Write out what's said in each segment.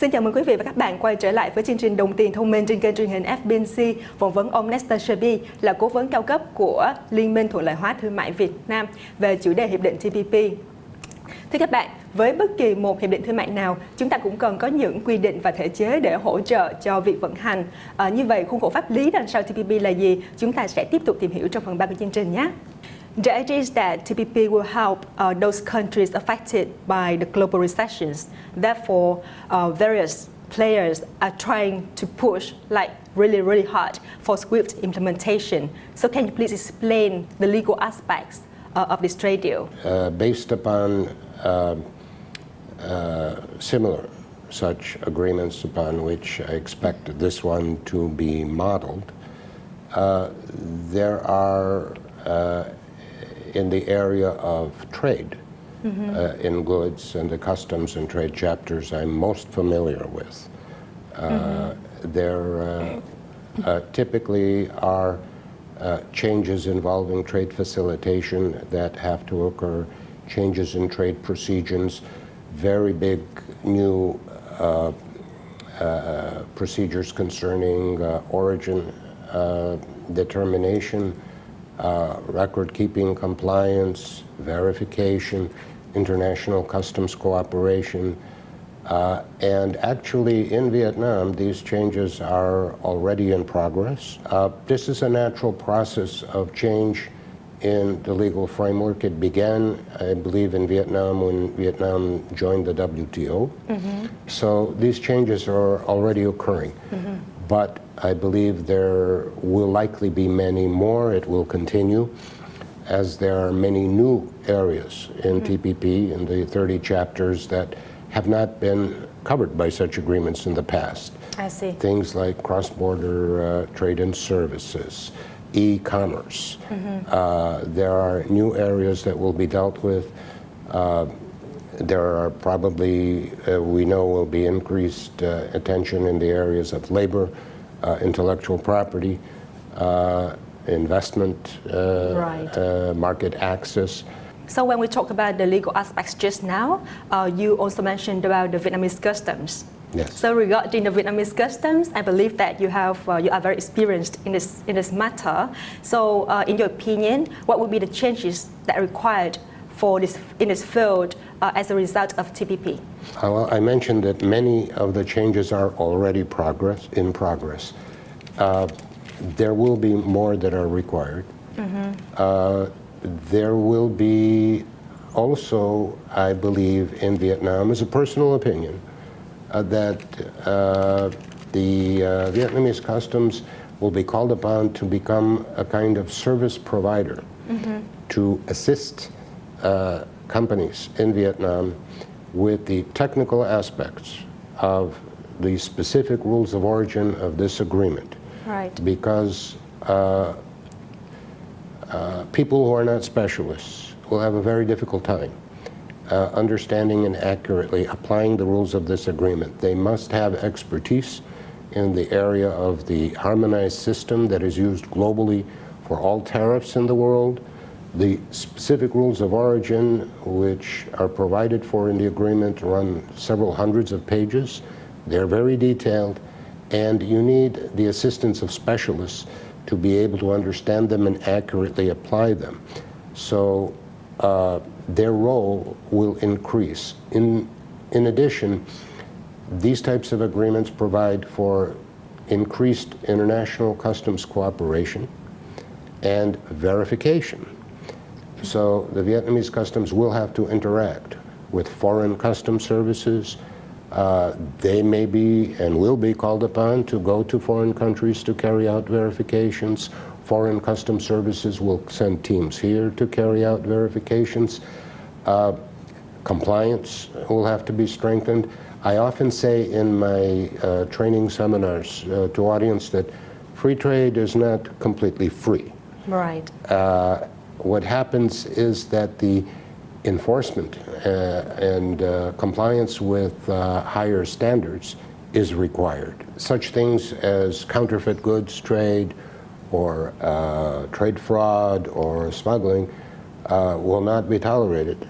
Xin chào mừng quý vị và các bạn quay trở lại với chương trình Đồng tiền thông minh trên kênh truyền hình FBNC, phỏng vấn ông Nestor Scherbey là cố vấn cao cấp của Liên minh thuận lợi hóa thương mại Việt Nam về chủ đề hiệp định TPP. Thưa các bạn, với bất kỳ một hiệp định thương mại nào, chúng ta cũng cần có những quy định và thể chế để hỗ trợ cho việc vận hành. Như vậy, khuôn khổ pháp lý đằng sau TPP là gì? Chúng ta sẽ tiếp tục tìm hiểu trong phần 3 của chương trình nhé. The idea is that TPP will help those countries affected by the global recessions. Therefore, various players are trying to push really hard for swift implementation. So can you please explain the legal aspects of this trade deal? Based upon similar such agreements upon which I expect this one to be modeled, there are in the area of trade in goods and the customs and trade chapters I'm most familiar with. There typically are changes involving trade facilitation that have to occur, changes in trade procedures, very big new procedures concerning origin determination, record-keeping compliance, verification, international customs cooperation. And actually in Vietnam, these changes are already in progress. This is a natural process of change in the legal framework. It began, I believe, in Vietnam when Vietnam joined the WTO. So these changes are already occurring. But I believe there will likely be many more. It will continue as there are many new areas in TPP, in the 30 chapters that have not been covered by such agreements in the past. I see. Things like cross-border trade and services, e-commerce. There are new areas that will be dealt with. There are probably, we know, will be increased attention in the areas of labor, intellectual property, investment, market access. So when we talk about the legal aspects just now, you also mentioned about the Vietnamese customs. Yes. So regarding the Vietnamese customs, I believe that you are very experienced in this matter. So in your opinion, what would be the changes that are required for in this field as a result of TPP? Well, I mentioned that many of the changes are already in progress. There will be more that are required. There will be also, I believe, in Vietnam, as a personal opinion, that the Vietnamese customs will be called upon to become a kind of service provider to assist companies in Vietnam with the technical aspects of the specific rules of origin of this agreement. Right. Because people who are not specialists will have a very difficult time understanding and accurately applying the rules of this agreement. They must have expertise in the area of the harmonized system that is used globally for all tariffs in the world, the specific rules of origin which are provided for in the agreement run several hundreds of pages. They're very detailed, and you need the assistance of specialists to be able to understand them and accurately apply them. So their role will increase. In addition, these types of agreements provide for increased international customs cooperation and verification. So the Vietnamese customs will have to interact with foreign customs services. They may be and will be called upon to go to foreign countries to carry out verifications. Foreign customs services will send teams here to carry out verifications. Compliance will have to be strengthened. I often say in my training seminars to audience that free trade is not completely free. Right. What happens is that the enforcement and compliance with higher standards is required. Such things as counterfeit goods trade or trade fraud or smuggling will not be tolerated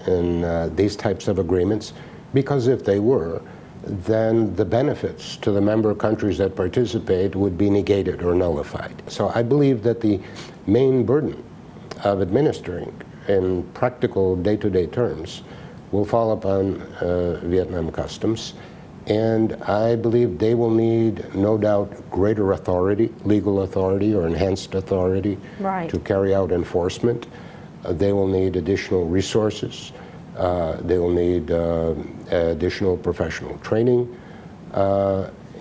in these types of agreements, because if they were, then the benefits to the member countries that participate would be negated or nullified. So I believe that the main burden of administering in practical day-to-day terms will fall upon Vietnam Customs, and I believe they will need, no doubt, greater authority, legal authority or enhanced authority to carry out enforcement. They will need additional resources. They will need additional professional training,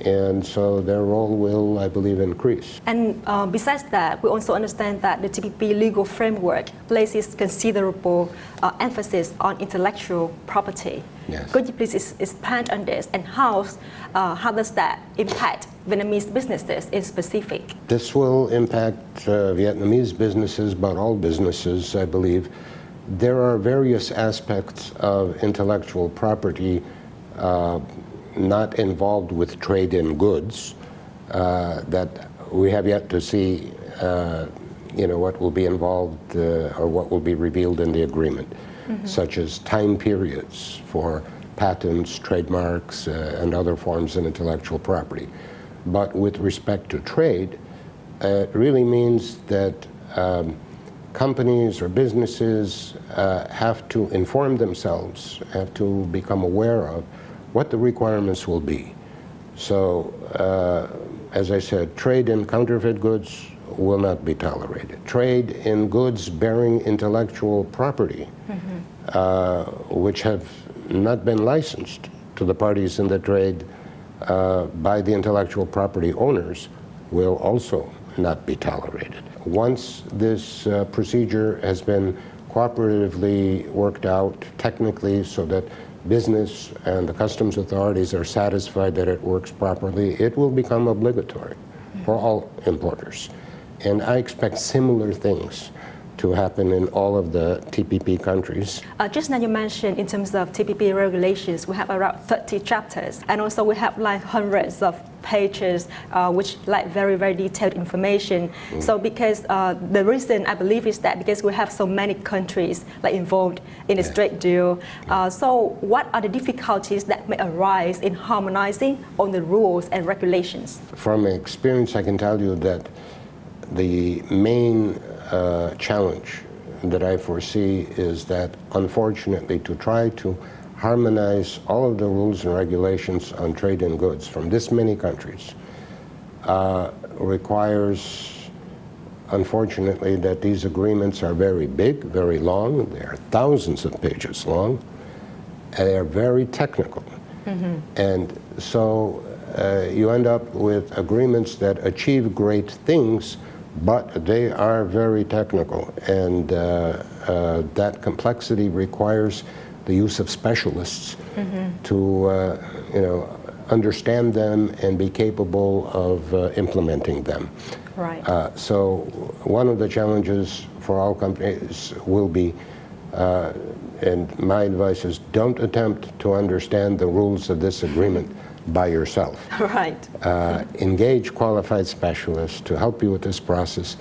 and so their role will, I believe, increase. And besides that, we also understand that the TPP legal framework places considerable emphasis on intellectual property. Yes. Could you please expand on this, and how does that impact Vietnamese businesses in specific? This will impact Vietnamese businesses, but all businesses, I believe. There are various aspects of intellectual property not involved with trade in goods that we have yet to see what will be involved or what will be revealed in the agreement, such as time periods for patents, trademarks, and other forms of intellectual property. But with respect to trade, it really means that companies or businesses have to inform themselves, have to become aware of what the requirements will be. So, as I said, trade in counterfeit goods will not be tolerated. Trade in goods bearing intellectual property, which have not been licensed to the parties in the trade by the intellectual property owners, will also not be tolerated. Once this procedure has been cooperatively worked out technically so that business and the customs authorities are satisfied that it works properly, it will become obligatory for all importers. And I expect similar things to happen in all of the TPP countries. Just now you mentioned in terms of TPP regulations, we have around 30 chapters, and also we have like hundreds of pages, which like very, very detailed information. So because the reason I believe is that because we have so many countries like involved in this trade deal. So what are the difficulties that may arise in harmonizing on the rules and regulations? From experience, I can tell you that the main challenge that I foresee is that, unfortunately, to try to harmonize all of the rules and regulations on trade in goods from this many countries requires, unfortunately, that these agreements are very big, very long. They are thousands of pages long, and they are very technical. And so you end up with agreements that achieve great things, but they are very technical, and that complexity requires the use of specialists to understand them and be capable of implementing them. Right. So one of the challenges for all companies will be, and my advice is, don't attempt to understand the rules of this agreement by yourself. Right. Engage qualified specialists to help you with this process.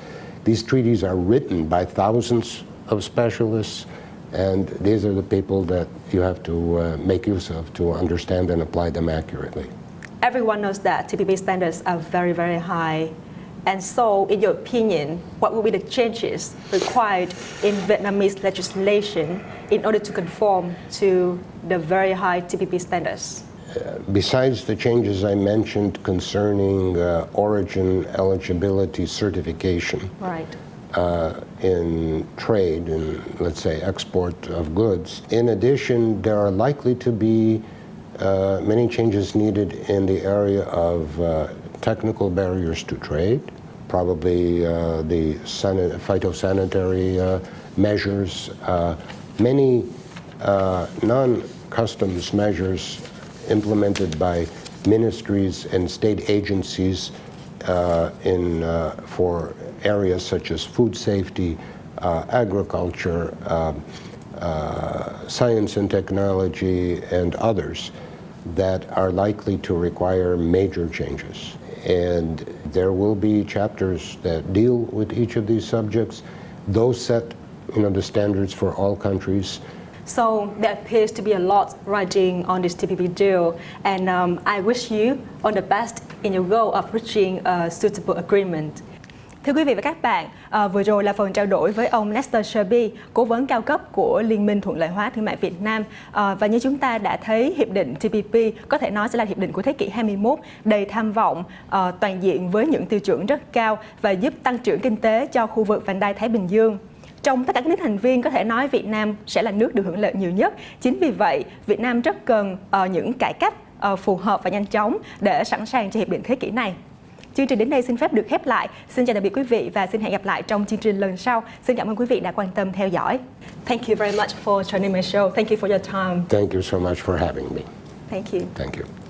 These treaties are written by thousands of specialists, and these are the people that you have to make use of to understand and apply them accurately. Everyone knows that TPP standards are very, very high. And so, in your opinion, what will be the changes required in Vietnamese legislation in order to conform to the very high TPP standards? Besides the changes I mentioned concerning origin eligibility certification in trade and, let's say, export of goods, in addition, there are likely to be many changes needed in the area of technical barriers to trade, probably the phytosanitary measures, many non-customs measures implemented by ministries and state agencies for areas such as food safety, agriculture, science and technology, and others that are likely to require major changes. And there will be chapters that deal with each of these subjects. Those set the standards for all countries. So there appears to be a lot riding on this TPP deal, and I wish you all the best in your goal of reaching a suitable agreement. Thưa quý vị và các bạn, vừa rồi là phần trao đổi với ông Nestor Scherbey, cố vấn cao cấp của Liên minh Thuận lợi hóa thương mại Việt Nam. Và như chúng ta đã thấy, hiệp định TPP có thể nói sẽ là hiệp định của thế kỷ 21, đầy tham vọng, toàn diện với những tiêu chuẩn rất cao và giúp tăng trưởng kinh tế cho khu vực vành đai Thái Bình Dương. Trong tất cả các nước thành viên có thể nói Việt Nam sẽ là nước được hưởng lợi nhiều nhất. Chính vì vậy, Việt Nam rất cần những cải cách phù hợp và nhanh chóng để sẵn sàng cho hiệp định thế kỷ này. Chương trình đến đây xin phép được khép lại. Xin chào tạm biệt quý vị và xin hẹn gặp lại trong chương trình lần sau. Xin cảm ơn quý vị đã quan tâm theo dõi. Thank you very much for joining my show. Thank you for your time. Thank you so much for having me. Thank you. Thank you.